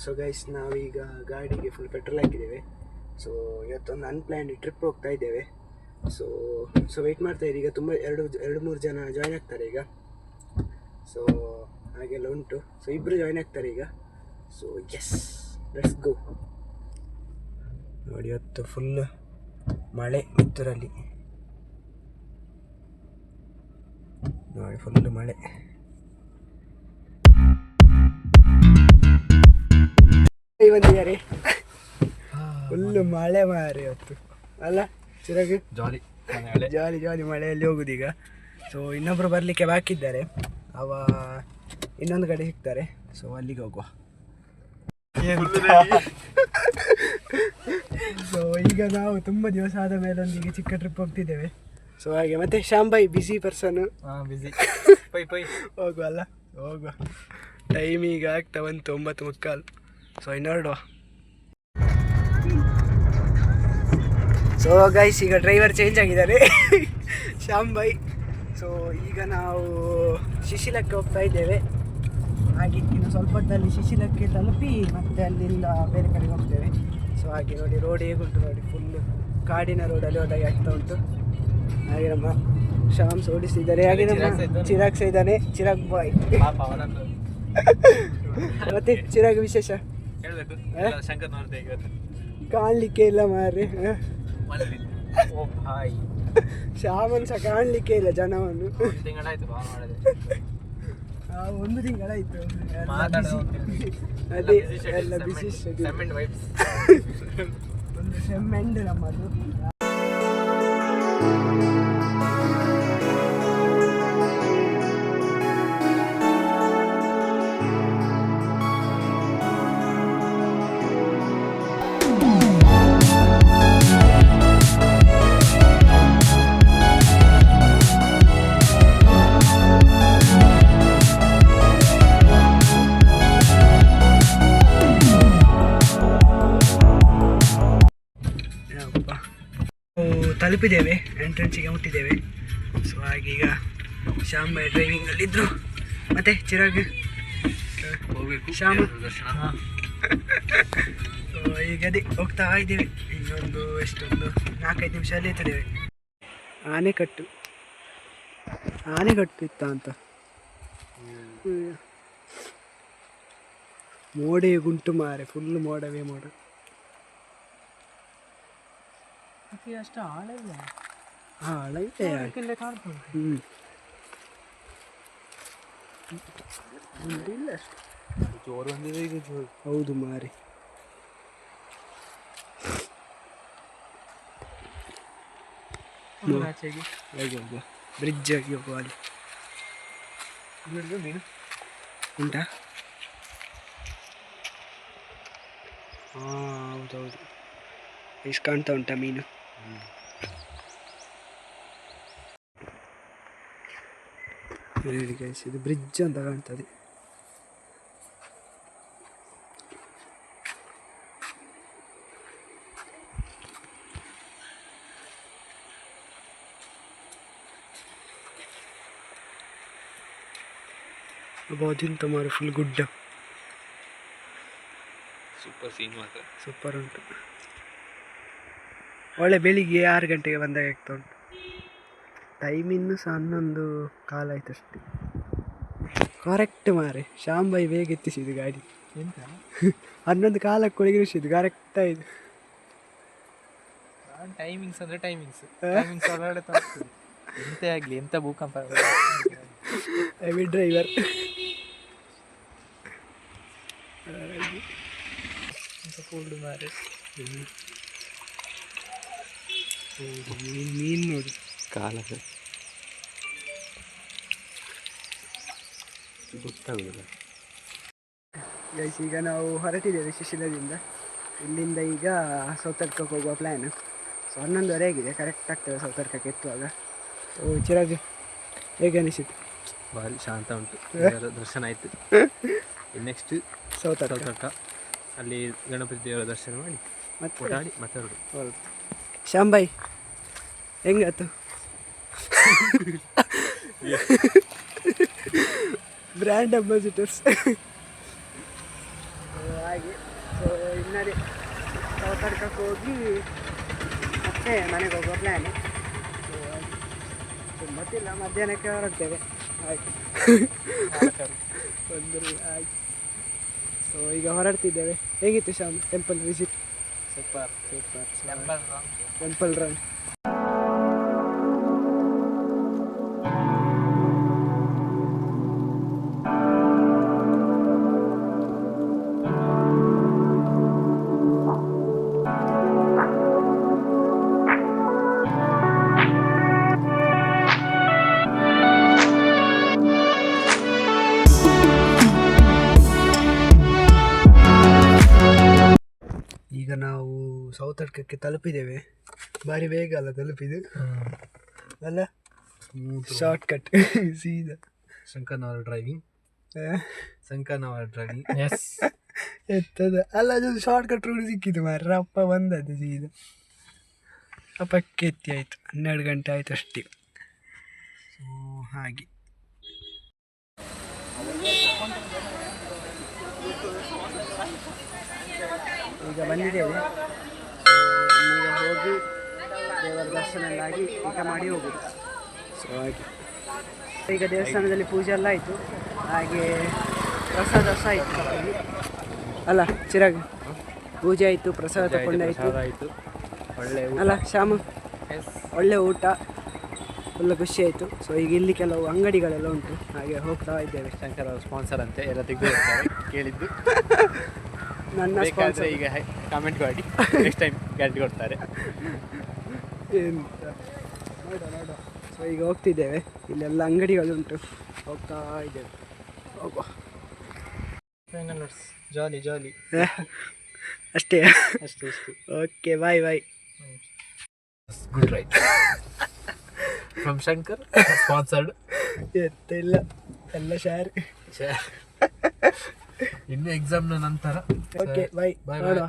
So guys ನಾವೀಗ ಗಾಡಿಗೆ full petrol ಹಾಕಿದ್ದೇವೆ. ಸೊ ಇವತ್ತೊಂದು ಅನ್ಪ್ಲ್ಯಾನ್ಡ್ ಟ್ರಿಪ್ ಹೋಗ್ತಾ ಇದ್ದೇವೆ. ಸೊ ವೆಯ್ಟ್ ಮಾಡ್ತಾ ಇದ್ದೀವಿ. ಈಗ ತುಂಬ ಎರಡು ಮೂರು ಜನ ಜಾಯ್ನ್ ಆಗ್ತಾರೆ ಈಗ. ಸೊ ಹಾಗೆಲ್ಲ ಉಂಟು. ಸೊ ಇಬ್ಬರು ಜಾಯ್ನ್ ಆಗ್ತಾರೆ ಈಗ. So yes, let's go. ನೋಡಿ ಇವತ್ತು ಫುಲ್ ಮಳೆ ಕಿತ್ತೂರಲ್ಲಿ. ನೋಡಿ ಫುಲ್ ಮಳೆ. ಬಂದಿದ್ದಾರೆ, ಫುಲ್ಲು ಮಳೆ ಮಾರಿ ಇವತ್ತು ಅಲ್ಲ ಚಿರಾಗಿ? ಜಾಲಿ ಜಾಲಿ ಜಾಲಿ ಮಳೆಯಲ್ಲಿ ಹೋಗುದೀಗ. ಸೊ ಇನ್ನೊಬ್ರು ಬರಲಿಕ್ಕೆ ಬಾಕಿದ್ದಾರೆ, ಅವ ಇನ್ನೊಂದು ಕಡೆ ಸಿಗ್ತಾರೆ. ಸೊ ಅಲ್ಲಿಗೆ ಹೋಗುವ. ಸೊ ಈಗ ನಾವು ತುಂಬ ದಿವಸ ಆದ ಮೇಲೆ ಒಂದಿಗೆ ಚಿಕ್ಕ ಟ್ರಿಪ್ ಹೋಗ್ತಿದ್ದೇವೆ. ಸೊ ಹಾಗೆ ಮತ್ತೆ ಶಾಂಬೈ ಬಿಸಿ ಪರ್ಸನ್, ಬಿಸಿ ಹೋಗುವ ಅಲ್ಲ, ಹೋಗುವ. ಟೈಮ್ ಈಗ ಆಗ್ತಾ ಬಂತು 9:15. ಸೊ ಇನ್ನೊರಡುವ. ಸೊ ಗೈಸ್ ಈಗ ಡ್ರೈವರ್ ಚೇಂಜ್ ಆಗಿದ್ದಾರೆ, ಶಾಂಬೈ. ಸೊ ಈಗ ನಾವು ಶಿಶಿಲಕ್ಕೆ ಹೋಗ್ತಾ ಇದ್ದೇವೆ. ಹಾಗೆ ಇನ್ನು ಸ್ವಲ್ಪ ಹೊತ್ತಲ್ಲಿ ಶಿಶಿಲಕ್ಕೆ ತಲುಪಿ ಮತ್ತೆ ಅಲ್ಲಿಂದ ಬೇರೆ ಕಡೆಗೆ ಹೋಗ್ತೇವೆ. ಸೊ ಹಾಗೆ ನೋಡಿ ರೋಡ್ ಹೇಗುಂಟು ನೋಡಿ, ಫುಲ್ಲು ಕಾಡಿನ ರೋಡಲ್ಲಿ ಹೋದಾಗೆ ಆಗ್ತಾ ಉಂಟು. ಹಾಗೆ ನಮ್ಮ ಶಾಮ್ಸ್ ಓಡಿಸಿದ್ದಾರೆ. ಹಾಗೆ ನಮ್ಮ ಚಿರಾಗ್ ಸಹ ಇದ್ದಾನೆ, ಚಿರಾಗ್ ಬಾಯ್. ಮತ್ತೆ ಚಿರಾಗ್ ವಿಶೇಷ ಕಾಣಲಿಕ್ಕೆ ಇಲ್ಲ ಮಾರ್ರೆ. ಶಾಮನ್ ಸಹ ಕಾಣಲಿಕ್ಕೆ ಇಲ್ಲ ಜನವನ್ನು. 1 ತಿಂಗಳಾಯ್ತು ಒಂದು ತಿಂಗಳಾಯ್ತು. ಅದೇ ಎಲ್ಲ ಬಿಸಿ ಒಂದು ಸೆಮ್ಮೆಂಡ್ ನಮ್ಮದು. ತಲುಪಿದ್ದೇವೆ, ಎಂಟ್ರೆನ್ಸಿಗೆ ಮುಟ್ಟಿದ್ದೇವೆ. ಸೊ ಹಾಗೆ ಈಗ ಶಾಂಬೈ ಡ್ರೈವಿಂಗಲ್ಲಿದ್ದರು. ಮತ್ತೆ ಚಿರಾಗ್ ಹೋಗ್ಬೇಕು, ಶ್ಯಾಮ ದರ್ಶನ. ಸೊ ಈಗ ಅದೇ ಹೋಗ್ತಾ ಇದ್ದೇವೆ. ಇನ್ನೊಂದು ಎಷ್ಟೊಂದು 4-5 ನಿಮಿಷ ಅಲ್ಲಿ ಇರ್ತೇವೆ. ಆನೆಕಟ್ಟು ಇತ್ತ ಅಂತ. ಮೋಡೇ ಗುಂಟು ಮಾರೆ, ಫುಲ್ ಮೋಡವೇ ಮೋಡ. ಅಷ್ಟು ಆಳ ಇಲ್ಲ, ಆಳ ಇದೆ. ಇಲ್ಲ ಅಷ್ಟು ಜೋರು ಬಂದಿದೆ ಈಗ, ಜೋರು. ಹೌದು ಮಾರಿ. ಆಚೆಗೆ ಹೋಗುವ, ಬ್ರಿಡ್ಜ್ ಆಗಿ ಹೋಗುವ. ಅಲ್ಲಿ ಮೀನು ಉಂಟಾ? ಹಾಂ ಹೌದೌದು, ಎಷ್ಟು ಕಾಣ್ತಾ ಉಂಟಾ ಮೀನು. ಹೇಳಿ ಗೈಸ್, ಇದು ಬ್ರಿಡ್ಜ್ ಅಂತ ಕಾಣ್ತದೆ. ಅದಿಂತ ಮಾರು ಫುಲ್ ಗುಡ್ಡ. ಸೂಪರ್ ಸೀನ್ ಮಾತ್ರ, ಸೂಪರ್ ಉಂಟು. ಒಳ್ಳೆ ಬೆಳಿಗ್ಗೆ 6 ಗಂಟೆಗೆ ಬಂದಾಗ ಆಗ್ತಾ ಉಂಟು. ಟೈಮ್ ಇನ್ನೂ ಸಹ 11:15 ಆಯ್ತು ಅಷ್ಟೇ. ಕರೆಕ್ಟ್ ಮಾರೆ, ಶಾಂಬೈ ಬೇಗ ಎತ್ತಿಸಿದ್ದು ಗಾಡಿ. ಎಂತ 11:15 ಕೊಳಗಿರಿಸಿದ್ದು ಕರೆಕ್ಟ್ ಆಯ್ತು. ಟೈಮಿಂಗ್ಸ್ ಅಂದರೆ ಟೈಮಿಂಗ್ಸ್ ಹೊರಗಡೆ ತೋರಿಸ್ತದೆ. ಎಂತೆ ಆಗಲಿ, ಎಂತ ಭೂಕಂಪ ಹೆವಿ ಡ್ರೈವರ್. ಕೂಡು ಮಾರೆ. ಮೀನು ನೋಡಿ ಕಾಲ ಗೊತ್ತಾಗುದಿಲ್ಲ. ಗೈಸ್ ಈಗ ನಾವು ಹೊರಟಿದ್ದೇವೆ ಶಿಶಿಲದಿಂದ. ಇಲ್ಲಿಂದ ಈಗ ಸೌತಡ್ಕಕ್ಕೆ ಹೋಗುವ ಪ್ಲ್ಯಾನು. ಸೊ 11:30 ಆಗಿದೆ, ಕರೆಕ್ಟ್ ಆಗ್ತದೆ ಸೌತಡ್ಕಕ್ಕೆ ಎತ್ತುವಾಗ. ಸೊ ಚಿರಾಗ್ ಹೇಗೆ ಅನಿಸಿತು? ಭಾರಿ ಶಾಂತ ಉಂಟು, ದರ್ಶನ ಆಯಿತು. ನೆಕ್ಸ್ಟ್ ಸೌತಡ್ಕ, ಅಲ್ಲಿ ಗಣಪತಿ ದೇವರ ದರ್ಶನ ಮಾಡಿ ಮತ್ತೆ ಓಡಾಡಿ ಮತ್ತೆ ಹೊರಡು. ಶಾಂಬೈ ಹೆಂಗಾಯ್ತು? Brand ambassadors. ಹಾಗೆ. ಸೊ ಇನ್ನದೇ ಸೌತಡ್ಕಕ್ಕೆ ಹೋಗಿ ಮತ್ತೆ ಮನೆಗೆ ಹೋಗುವ ಪ್ಲ್ಯಾನು. ಗೊತ್ತಿಲ್ಲ, ಮಧ್ಯಾಹ್ನಕ್ಕೆ ಹೊರಡ್ತೇವೆ. ಆಯಿತು ಬಂದರು ಆಯ್ತು. ಸೊ ಈಗ ಹೊರಡ್ತಿದ್ದೇವೆ. ಹೇಗಿತ್ತು Shyam temple visit? Super temple run. ಈಗ ನಾವು ಸೌತಡ್ಕಕ್ಕೆ ತಲುಪಿದ್ದೇವೆ. ಭಾರಿ ಬೇಗ ಅಲ್ಲ ತಲುಪಿದ್ದು ಅಲ್ಲ, ಶಾರ್ಟ್ ಕಟ್ ಸೀದಾ. ಶಂಕರ್ನವರ ಡ್ರೈವಿಂಗ್ ಎಸ್ ಎತ್ತದ ಅಲ್ಲ, ಅದು ಶಾರ್ಟ್ ಕಟ್ ರೂಢಿ ಸಿಕ್ಕಿದ್ದು ಮಾರ್ರೆ. ಅಪ್ಪ ಬಂದದ್ದು ಸೀದಾ ಅಪ್ಪಕ್ಕೆ ಎತ್ತಿ ಆಯಿತು. 12 ಗಂಟೆ ಆಯಿತು ಅಷ್ಟೇ. ಸೊ ಹಾಗೆ ಈಗ ಬಂದಿದ್ದೇವೆ. ಈಗ ಹೋಗಿ ದೇವರ ದರ್ಶನ ಎಲ್ಲ ಆಗಿ ಊಟ ಮಾಡಿ ಹೋಗುದು. ಸೊ ಹಾಗೆ ಈಗ ದೇವಸ್ಥಾನದಲ್ಲಿ ಪೂಜೆ ಎಲ್ಲ ಆಯಿತು, ಹಾಗೆ ಪ್ರಸಾದ ಸಹ ಆಯಿತು ಅಲ್ಲ ಚಿರಾಗ್. ಪೂಜೆ ಆಯಿತು, ಪ್ರಸಾದ ತಗೊಂಡಾಯಿತು ಒಳ್ಳೆ ಅಲ್ಲ ಶ್ಯಾಮ. ಒಳ್ಳೆ ಊಟ, ಒಳ್ಳೆ ಖುಷಿ ಆಯಿತು. ಸೊ ಈಗ ಇಲ್ಲಿ ಕೆಲವು ಅಂಗಡಿಗಳೆಲ್ಲ ಉಂಟು, ಹಾಗೆ ಹೋಗ್ತಾ ಇದ್ದೇವೆ. ಶಂಕರ್ ಅವ್ರ ಸ್ಪಾನ್ಸರ್ ಅಂತೆ, ಎಲ್ಲ ತೆಗೆದು ಕೇಳಿದ್ದು. ನನ್ನ ಸ್ಪಾನ್ಸರ್ ಈಗ ಕಾಮೆಂಟ್ ಮಾಡಿ, ನೆಕ್ಸ್ಟ್ ಟೈಮ್ ಗ್ಯಾರಂಟಿ ಕೊಡ್ತಾರೆ. ಎಂತ ನೋಡ. ಸೊ ಈಗ ಹೋಗ್ತಿದ್ದೇವೆ, ಇಲ್ಲೆಲ್ಲ ಅಂಗಡಿಗಳುಂಟು, ಹೋಗ್ತಾ ಇದ್ದೇವೆ. ಹೋಗುವ ಜಾಲಿ ಅಷ್ಟೇ. ಅಷ್ಟೇ. Okay, bye. Good right from Shankar sponsored. ಎತ್ತಿಲ್ಲ, ಎಲ್ಲ ಶೇರ್. ಇನ್ನು ಎಕ್ಸಾಮ್ನ ನಂತರ. Okay, bye. ನೋಡುವ.